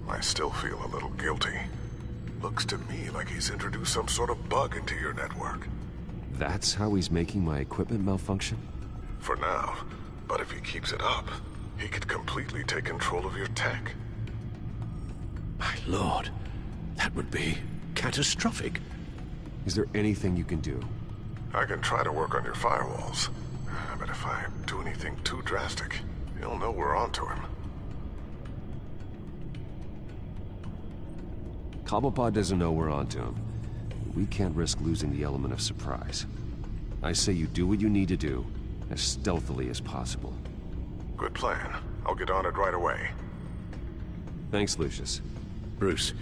I still feel a little guilty. Looks to me like he's introduced some sort of bug into your network. That's how he's making my equipment malfunction? For now. But if he keeps it up, he could completely take control of your tech. My lord, that would be catastrophic. Is there anything you can do? I can try to work on your firewalls. But if I do anything too drastic, he'll know we're onto him. Cobblepot doesn't know we're onto him. We can't risk losing the element of surprise. I say you do what you need to do, as stealthily as possible. Good plan. I'll get on it right away. Thanks, Lucius. Bruce,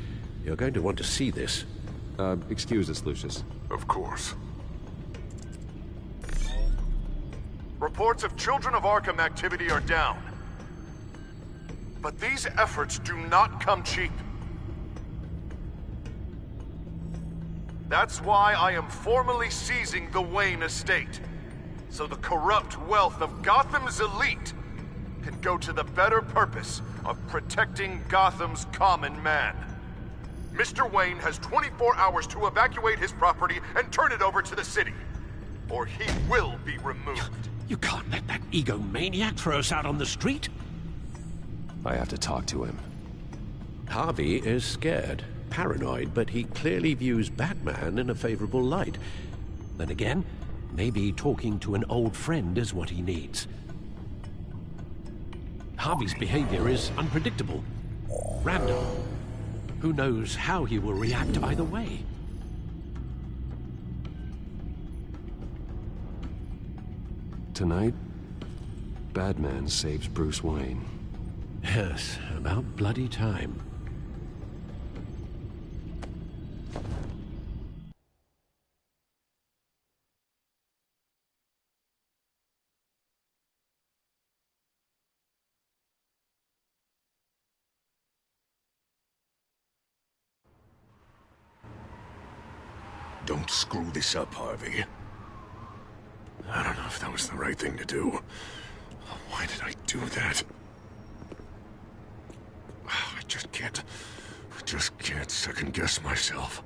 you're going to want to see this. Excuse us, Lucius. Of course. Reports of Children of Arkham activity are down. But these efforts do not come cheap. That's why I am formally seizing the Wayne estate, so the corrupt wealth of Gotham's elite can go to the better purpose of protecting Gotham's common man. Mr. Wayne has 24 hours to evacuate his property and turn it over to the city, or he will be removed. You can't let that egomaniac throw us out on the street. I have to talk to him. Harvey is scared, paranoid, but he clearly views Batman in a favorable light. Then again, maybe talking to an old friend is what he needs. Harvey's behavior is unpredictable, random. Who knows how he will react either way? Tonight, Batman saves Bruce Wayne. Yes, about bloody time. Don't screw this up, Harvey. I don't know if that was the right thing to do. Why did I do that? I just can't second-guess myself.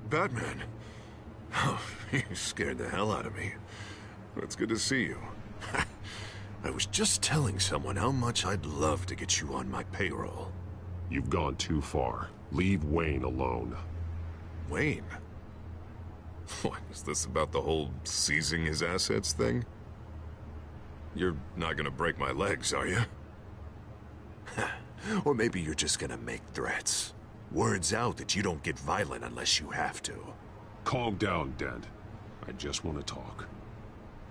Batman? Oh, you scared the hell out of me. It's good to see you. I was just telling someone how much I'd love to get you on my payroll. You've gone too far. Leave Wayne alone. Wayne? What, is this about the whole seizing his assets thing? You're not gonna break my legs, are you? Or maybe you're just gonna make threats. Words out that you don't get violent unless you have to. Calm down, Dent. I just want to talk.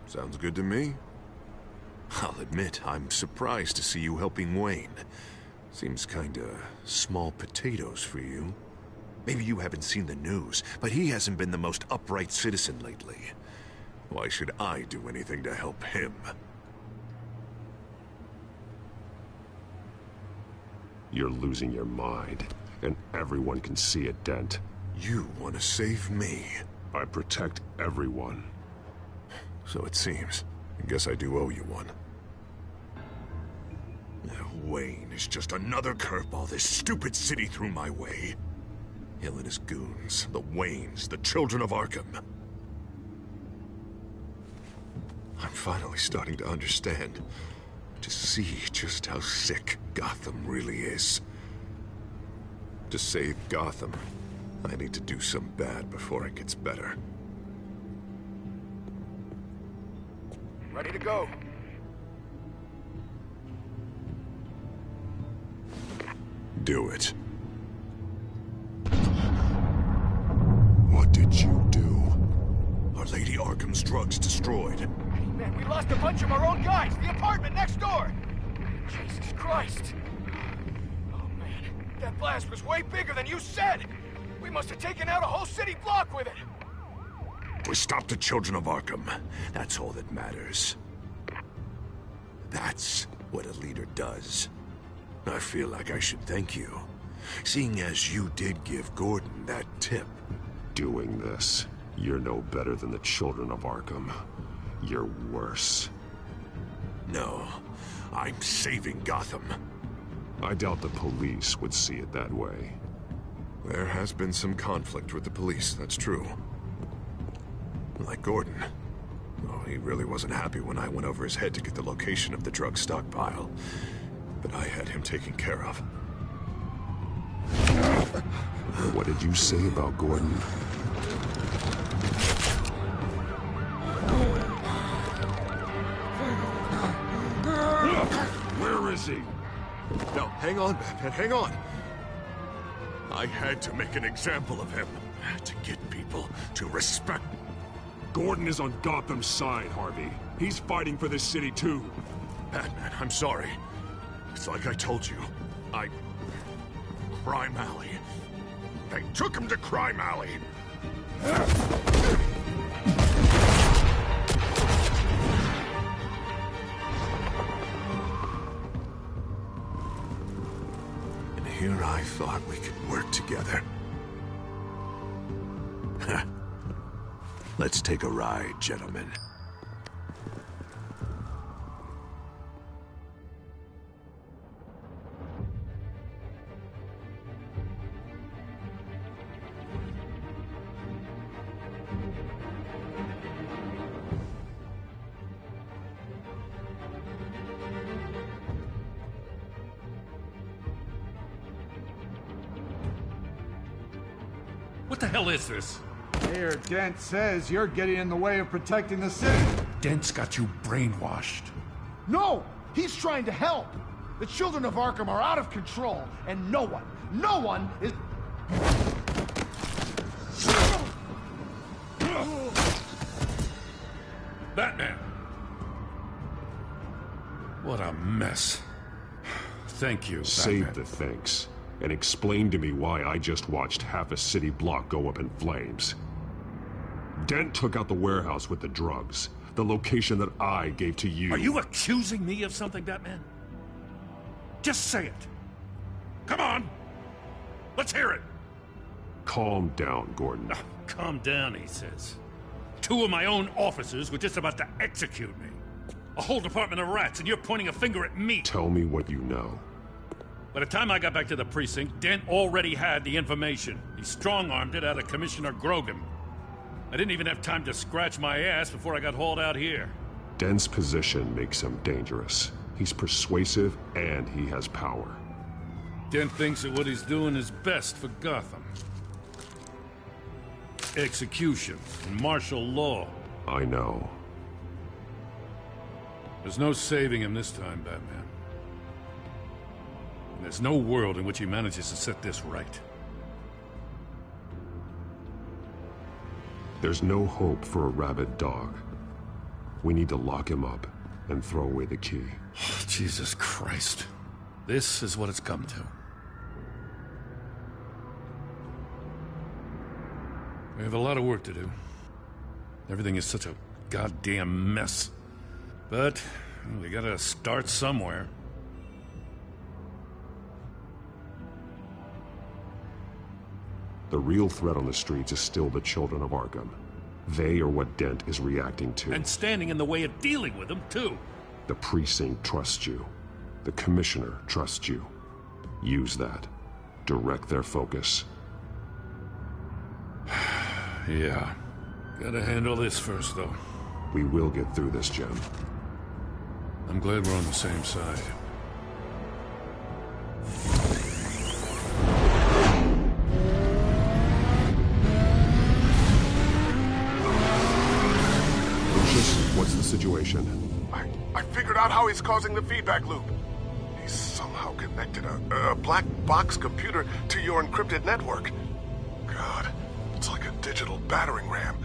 Sounds good to me. I'll admit, I'm surprised to see you helping Wayne. Seems kinda small potatoes for you. Maybe you haven't seen the news, but he hasn't been the most upright citizen lately. Why should I do anything to help him? You're losing your mind, and everyone can see it, Dent. You want to save me? I protect everyone. So it seems. I guess I do owe you one. Wayne is just another curveball this stupid city threw my way. Hill and his goons, the Waynes, the children of Arkham. I'm finally starting to understand. To see just how sick Gotham really is. To save Gotham, I need to do some bad before it gets better. Ready to go. Do it. What did you do? Are Lady Arkham's drugs destroyed? Man, we lost a bunch of our own guys. The apartment next door. Jesus Christ. Oh, man. That blast was way bigger than you said. We must have taken out a whole city block with it. We stopped the children of Arkham. That's all that matters. That's what a leader does. I feel like I should thank you, seeing as you did give Gordon that tip. Doing this, you're no better than the children of Arkham. You're worse. No, I'm saving Gotham. I doubt the police would see it that way. There has been some conflict with the police, that's true. Like Gordon. Oh, he really wasn't happy when I went over his head to get the location of the drug stockpile. But I had him taken care of. What did you say about Gordon? Where is he? No, hang on, Batman, hang on. I had to make an example of him. To get people to respect. Gordon is on Gotham's side, Harvey. He's fighting for this city, too. Batman, I'm sorry. It's like I told you. Crime Alley. They took him to Crime Alley. And here I thought we could work together. Let's take a ride, gentlemen. What the hell is this? Mayor Dent says you're getting in the way of protecting the city. Dent's got you brainwashed. No! He's trying to help! The children of Arkham are out of control, and no one is... Batman! What a mess. Thank you, Batman. Save the thanks, and explain to me why I just watched half a city block go up in flames. Dent took out the warehouse with the drugs, the location that I gave to you. Are you accusing me of something, Batman? Just say it. Come on! Let's hear it! Calm down, Gordon. Calm down, he says. 2 of my own officers were just about to execute me. A whole department of rats, and you're pointing a finger at me. Tell me what you know. By the time I got back to the precinct, Dent already had the information. He strong-armed it out of Commissioner Grogan. I didn't even have time to scratch my ass before I got hauled out here. Dent's position makes him dangerous. He's persuasive, and he has power. Dent thinks that what he's doing is best for Gotham. Execution and martial law. I know. There's no saving him this time, Batman. And there's no world in which he manages to set this right. There's no hope for a rabid dog. We need to lock him up and throw away the key. Jesus Christ. This is what it's come to. We have a lot of work to do. Everything is such a goddamn mess. But we gotta start somewhere. The real threat on the streets is still the children of Arkham. They are what Dent is reacting to. And standing in the way of dealing with them, too. The precinct trusts you. The commissioner trusts you. Use that. Direct their focus. Yeah. Gotta handle this first, though. We will get through this, Jim. I'm glad we're on the same side. What's the situation? I figured out how he's causing the feedback loop. He's somehow connected a black box computer to your encrypted network. God, it's like a digital battering ram.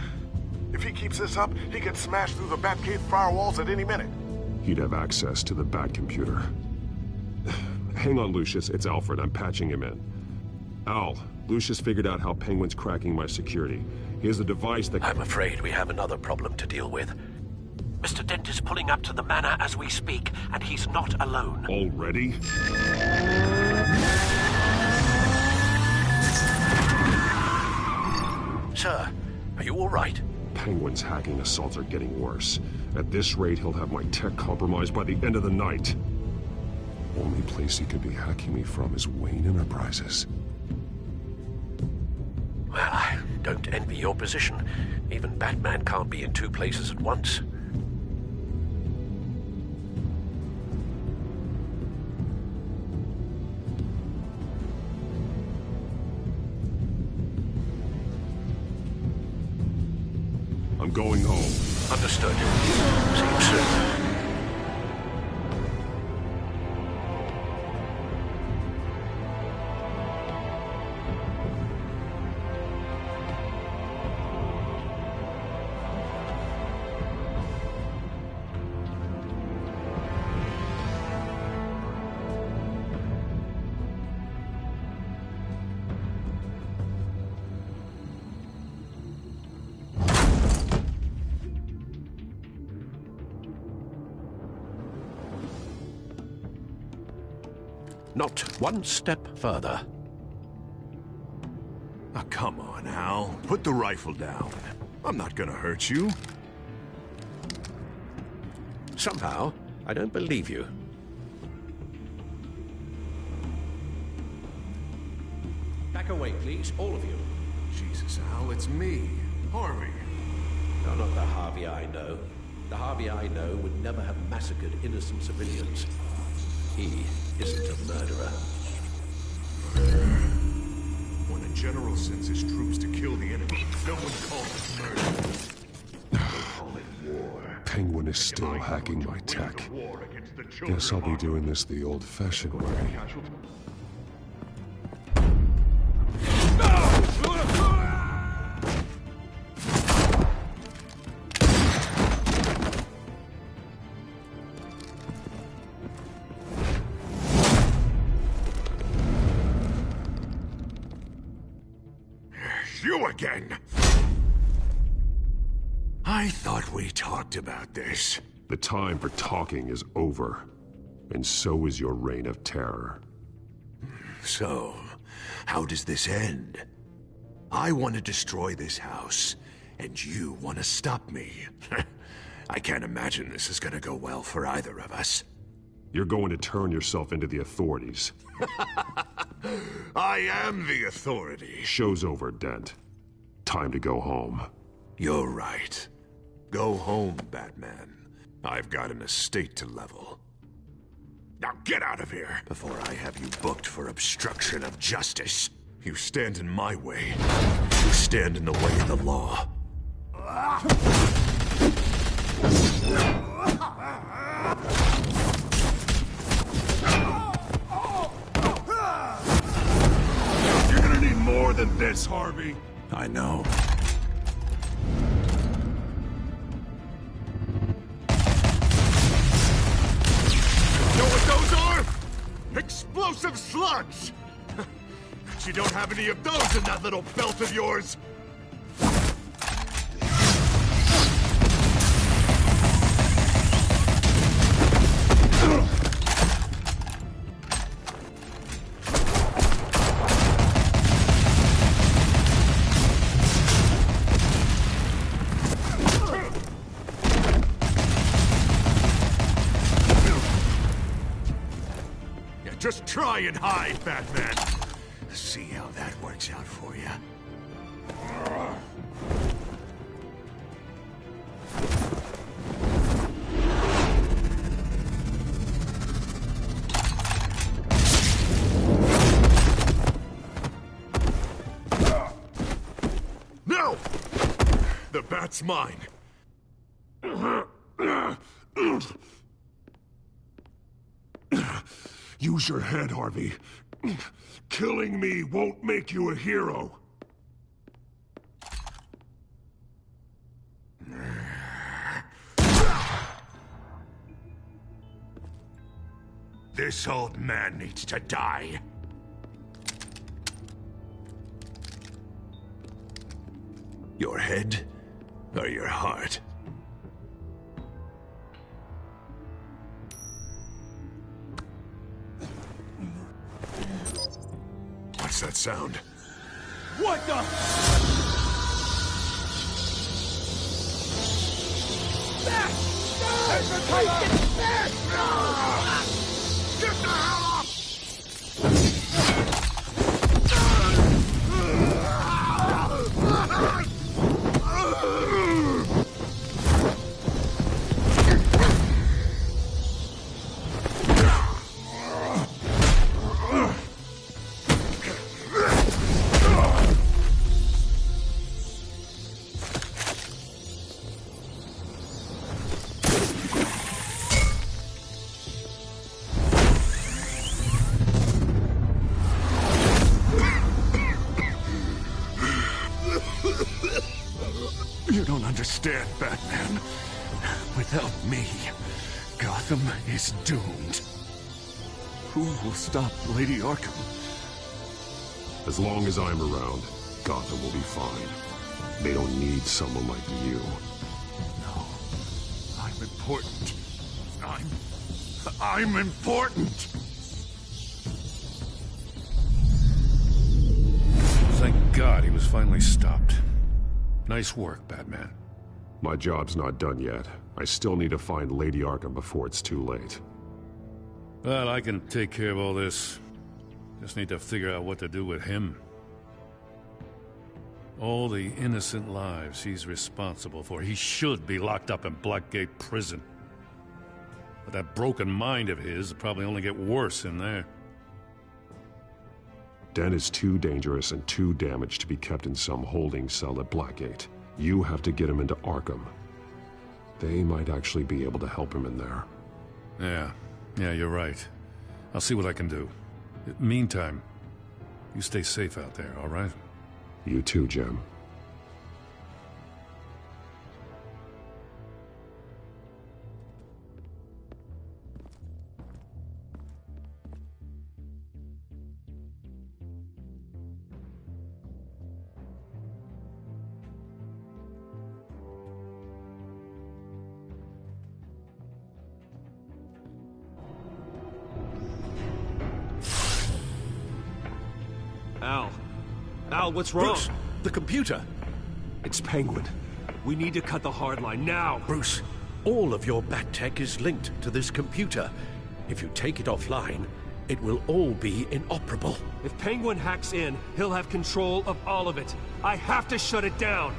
If he keeps this up, he can smash through the Batcave firewalls at any minute. He'd have access to the Bat computer. Hang on, Lucius. It's Alfred. I'm patching him in. Al, Lucius figured out how Penguin's cracking my security. He has a device that... I'm afraid we have another problem to deal with. Mr. Dent is pulling up to the manor as we speak, and he's not alone. Already? Sir, are you all right? Penguin's hacking assaults are getting worse. At this rate, he'll have my tech compromised by the end of the night. Only place he could be hacking me from is Wayne Enterprises. Well, I don't envy your position. Even Batman can't be in two places at once. I'm going home. Understood. See you soon. Not one step further. Oh, come on, Al. Put the rifle down. I'm not gonna hurt you. Somehow, I don't believe you. Back away, please, all of you. Jesus, Al, it's me, Harvey. No, not the Harvey I know. The Harvey I know would never have massacred innocent civilians. He isn't a murderer. When a general sends his troops to kill the enemy, no one calls it murder. They call it war. Penguin is still hacking my tech. Guess I'll be doing this the old-fashioned way. You again! I thought we talked about this. The time for talking is over. And so is your reign of terror. So, how does this end? I want to destroy this house, and you want to stop me. I can't imagine this is gonna go well for either of us. You're going to turn yourself into the authorities. I am the authority. Show's over, Dent. Time to go home. You're right. Go home, Batman. I've got an estate to level. Now get out of here before I have you booked for obstruction of justice. You stand in my way. You stand in the way of the law. You're gonna need more than this, Harvey. I know. slugs! But you don't have any of those in that little belt of yours! Just try and hide, Batman. See how that works out for you. No! The bat's mine. Use your head, Harvey. Killing me won't make you a hero. This old man needs to die. Your head or your heart? What's that sound? What the? Back! Get the hell off! You don't understand, Batman. Without me, Gotham is doomed. Who will stop Lady Arkham? As long as I'm around, Gotham will be fine. They don't need someone like you. No. I'm important. I'm important! Thank God he was finally stopped. Nice work, Batman. My job's not done yet. I still need to find Lady Arkham before it's too late. Well, I can take care of all this. Just need to figure out what to do with him. All the innocent lives he's responsible for. He should be locked up in Blackgate Prison. But that broken mind of his will probably only get worse in there. Den is too dangerous and too damaged to be kept in some holding cell at Blackgate. You have to get him into Arkham. They might actually be able to help him in there. Yeah, you're right. I'll see what I can do. Meantime, you stay safe out there, all right? You too, Jim. Al, what's wrong? Bruce, the computer. It's Penguin. We need to cut the hard line now. Bruce, all of your bat tech is linked to this computer. If you take it offline, it will all be inoperable. If Penguin hacks in, he'll have control of all of it. I have to shut it down.